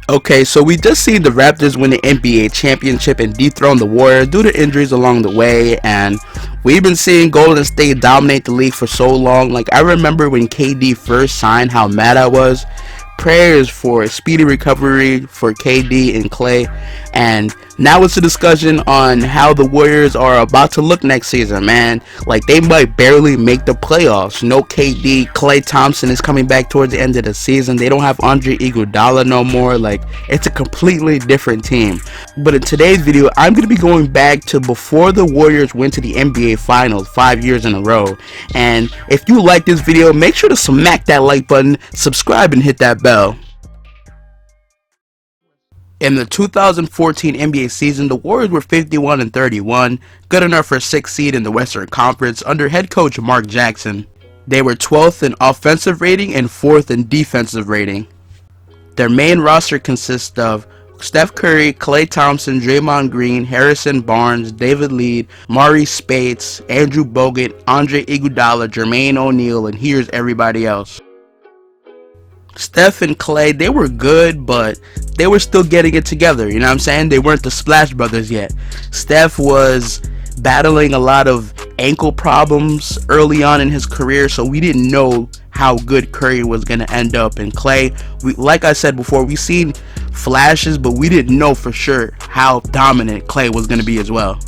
Okay, so we just seen the Raptors win the NBA championship and dethrone the Warriors due to injuries along the way, and we've been seeing Golden State dominate the league for so long. Like, I remember when KD first signed, how mad I was. Prayers for a speedy recovery for KD and Clay. And now it's a discussion on how the Warriors are about to look next season, man. Like, they might barely make the playoffs. No KD. Clay Thompson is coming back towards the end of the season. They don't have Andre Iguodala no more. Like, it's a completely different team. But in today's video, I'm going to be going back to before the Warriors went to the NBA Finals 5 years in a row. And if you like this video, make sure to smack that like button, subscribe, and hit that bell. In the 2014 NBA season, the Warriors were 51-31, good enough for 6th seed in the Western Conference under head coach Mark Jackson. They were 12th in offensive rating and 4th in defensive rating. Their main roster consists of Steph Curry, Klay Thompson, Draymond Green, Harrison Barnes, David Lee, Maurice Spates, Andrew Bogut, Andre Iguodala, Jermaine O'Neal, and here's everybody else. Steph and Klay, they were good, but they were still getting it together, you know what I'm saying? They weren't the Splash Brothers yet. Steph was battling a lot of ankle problems early on in his career, so we didn't know how good Curry was going to end up. And Klay, like I said before, we seen flashes, but we didn't know for sure how dominant Klay was going to be as well.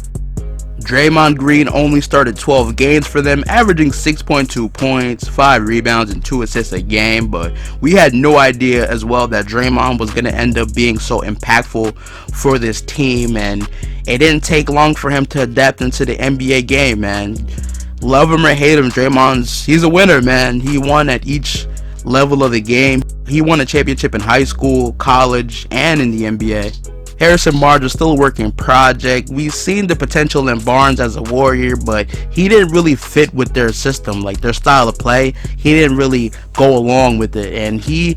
Draymond Green only started 12 games for them, averaging 6.2 points, 5 rebounds, and 2 assists a game, but we had no idea as well that Draymond was going to end up being so impactful for this team, and it didn't take long for him to adapt into the NBA game, man. Love him or hate him, he's a winner, man. He won at each level of the game. He won a championship in high school, college, and in the NBA. Harrison Barnes is still a working project. We've seen the potential in Barnes as a Warrior, but he didn't really fit with their system, like their style of play. He didn't really go along with it, and he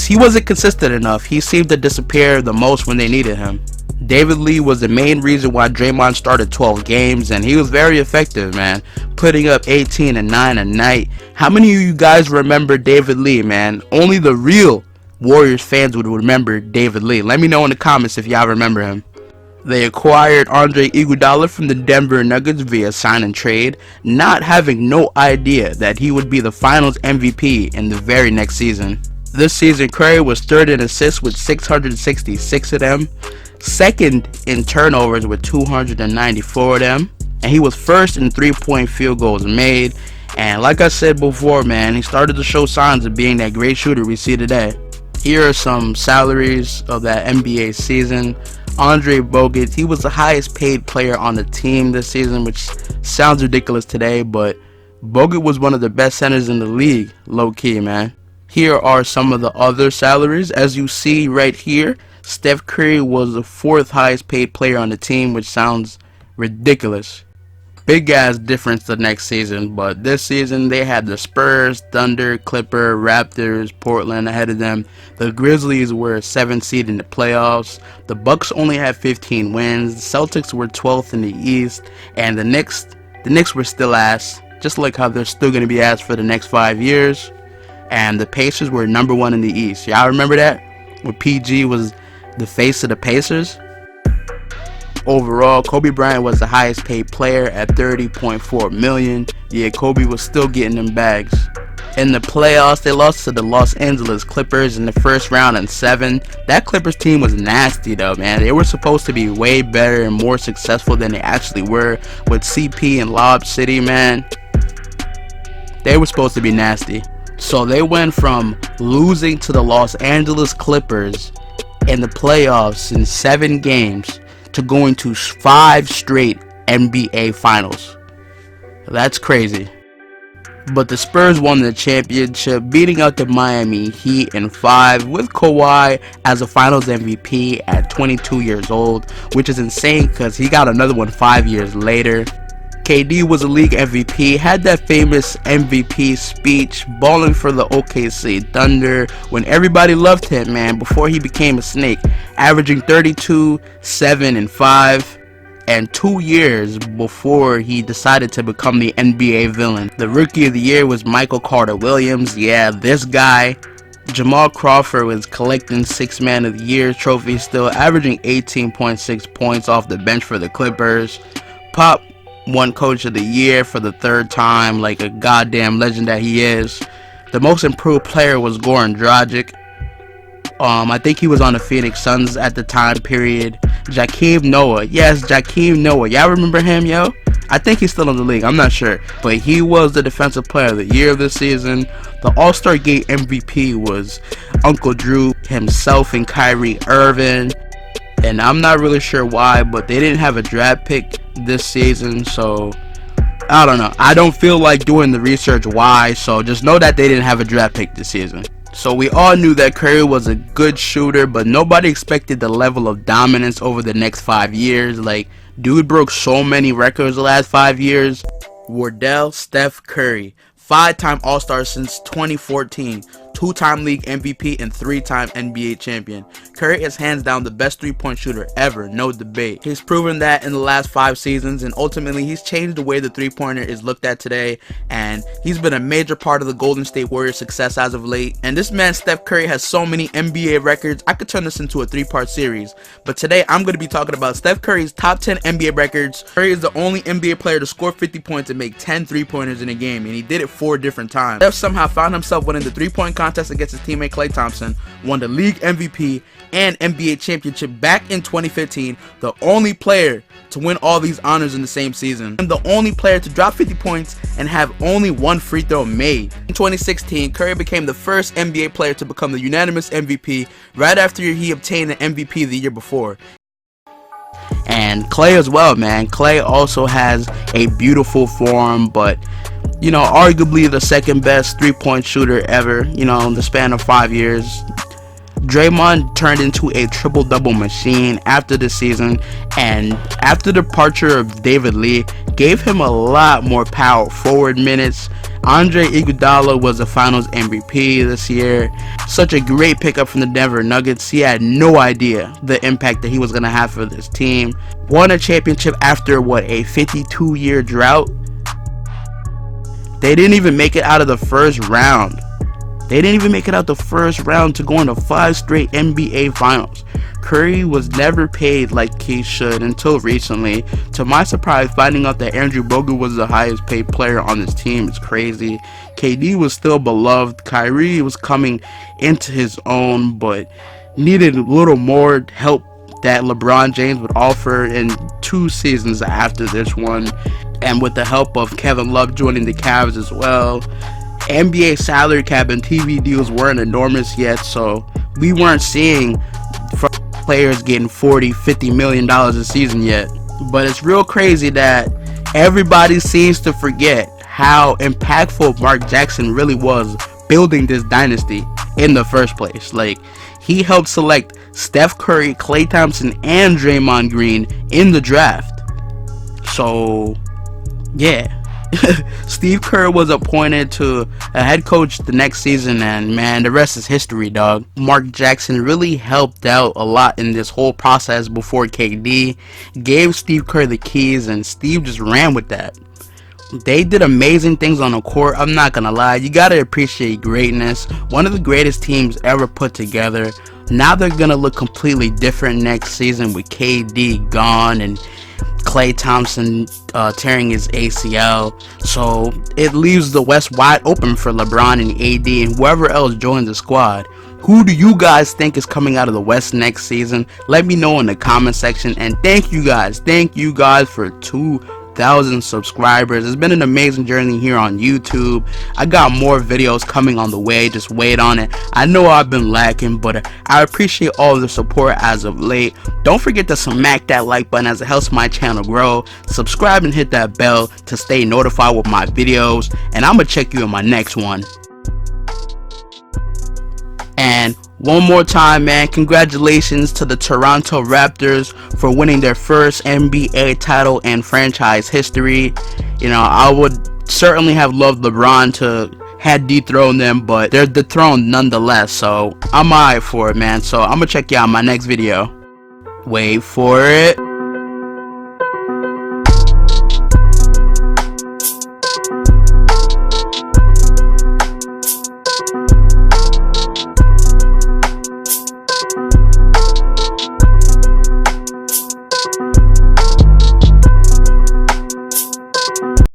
wasn't consistent enough. He seemed to disappear the most when they needed him. David Lee was the main reason why Draymond started 12 games, and he was very effective, man, putting up 18 and 9 a night. How many of you guys remember David Lee, man? Only the real Warriors fans would remember David Lee. Let me know in the comments if y'all remember him. They acquired Andre Iguodala from the Denver Nuggets via sign and trade, not having no idea that he would be the Finals MVP in the very next season. This season, Curry was 3rd in assists with 666 of them, 2nd in turnovers with 294 of them, and he was 1st in 3-point field goals made. And like I said before, man, he started to show signs of being that great shooter we see today. Here are some salaries of that NBA season. Andre Bogut, he was the highest paid player on the team this season, which sounds ridiculous today, but Bogut was one of the best centers in the league, low-key, man. Here are some of the other salaries. As you see right here, Steph Curry was the 4th highest paid player on the team, which sounds ridiculous. Big ass difference the next season, but this season they had the Spurs, Thunder, Clipper, Raptors, Portland ahead of them. The Grizzlies were 7th seed in the playoffs. The Bucks only had 15 wins. The Celtics were 12th in the East, and the Knicks were still ass, just like how they're still going to be ass for the next 5 years. And the Pacers were number 1 in the East. Y'all remember that? When PG was the face of the Pacers? Overall, Kobe Bryant was the highest paid player at $30.4 million. Yeah, Kobe was still getting them bags. In the playoffs, they lost to the Los Angeles Clippers in the first round in 7. That Clippers team was nasty though, man. They were supposed to be way better and more successful than they actually were with CP and Lob City, man. They were supposed to be nasty. So they went from losing to the Los Angeles Clippers in the playoffs in 7 games to going to 5 straight NBA Finals. That's crazy. But the Spurs won the championship, beating out the Miami Heat in 5 with Kawhi as a Finals MVP at 22 years old, which is insane because he got another one 5 years later. KD was a league MVP, had that famous MVP speech, balling for the OKC Thunder when everybody loved him, man, before he became a snake, averaging 32, 7, and 5, and 2 years before he decided to become the NBA villain. The Rookie of the Year was Michael Carter Williams. Yeah, this guy Jamal Crawford was collecting 6th Man of the Year trophy still, averaging 18.6 points off the bench for the Clippers. Pop won Coach of the Year for the 3rd time, like a goddamn legend that he is. The most improved player was Goran Dragic. I think he was on the Phoenix Suns at the time period. Joakim Noah. Yes, Joakim Noah. Y'all remember him, yo? I think he's still in the league. I'm not sure. But he was the Defensive Player of the Year this season. The All-Star Game MVP was Uncle Drew himself and Kyrie Irving. And I'm not really sure why, but they didn't have a draft pick this season, so I don't know. I don't feel like doing the research why, so just know that they didn't have a draft pick this season. So we all knew that Curry was a good shooter, but nobody expected the level of dominance over the next 5 years. Like, dude broke so many records the last 5 years. Wardell Steph Curry, 5-time All-Star since 2014, 2-time league MVP and 3-time NBA champion. Curry is hands down the best 3-point shooter ever, no debate. He's proven that in the last 5 seasons, and ultimately he's changed the way the 3-pointer is looked at today, and he's been a major part of the Golden State Warriors' success as of late. And this man Steph Curry has so many NBA records. I could turn this into a 3-part series, but today I'm going to be talking about Steph Curry's top 10 NBA records. Curry is the only NBA player to score 50 points and make 10 3-pointers in a game, and he did it 4 different times. Steph somehow found himself winning the 3-point contest against his teammate Klay Thompson, won the league MVP and NBA championship back in 2015, the only player to win all these honors in the same season, and the only player to drop 50 points and have only 1 free throw made. In 2016, Curry became the first NBA player to become the unanimous MVP right after he obtained the MVP the year before. And Klay as well, man. Klay also has a beautiful form, but you know, arguably the 2nd best 3-point shooter ever, you know, in the span of 5 years. Draymond turned into a triple-double machine after the season, and after the departure of David Lee, gave him a lot more power forward minutes. Andre Iguodala was the Finals MVP this year. Such a great pickup from the Denver Nuggets. He had no idea the impact that he was going to have for this team. Won a championship after, what, a 52-year drought? They didn't even make it out of the first round. They didn't even make it out the first round to go into 5 straight NBA Finals. Curry was never paid like he should until recently. To my surprise, finding out that Andrew Bogut was the highest paid player on this team is crazy. KD was still beloved. Kyrie was coming into his own, but needed a little more help that LeBron James would offer in 2 seasons after this one. And with the help of Kevin Love joining the Cavs as well. NBA salary cap and TV deals weren't enormous yet, so we weren't seeing players getting $40-50 million a season yet. But it's real crazy that everybody seems to forget how impactful Mark Jackson really was building this dynasty in the first place. Like, he helped select Steph Curry, Klay Thompson, and Draymond Green in the draft. So yeah. Steve Kerr was appointed to a head coach the next season, and man, the rest is history, dog. Mark Jackson really helped out a lot in this whole process before KD gave Steve Kerr the keys, and Steve just ran with that. They did amazing things on the court. I'm not gonna lie, you gotta appreciate greatness. One of the greatest teams ever put together. Now they're gonna look completely different next season with KD gone and Klay Thompson tearing his ACL, so it leaves the West wide open for LeBron and AD and whoever else joins the squad. Who do you guys think is coming out of the West next season? Let me know in the comment section, and thank you guys for 2,000 subscribers. It's been an amazing journey here on YouTube. I got more videos coming on the way, just wait on it. I know I've been lacking, but I appreciate all the support as of late. Don't forget to smack that like button as it helps my channel grow. Subscribe and hit that bell to stay notified with my videos, and I'm gonna check you in my next one. And one more time, man, congratulations to the Toronto Raptors for winning their first NBA title in franchise history. You know, I would certainly have loved LeBron to had dethroned them, but they're dethroned nonetheless, so I'm alright for it, man. So I'm gonna check you out in my next video. Wait for it.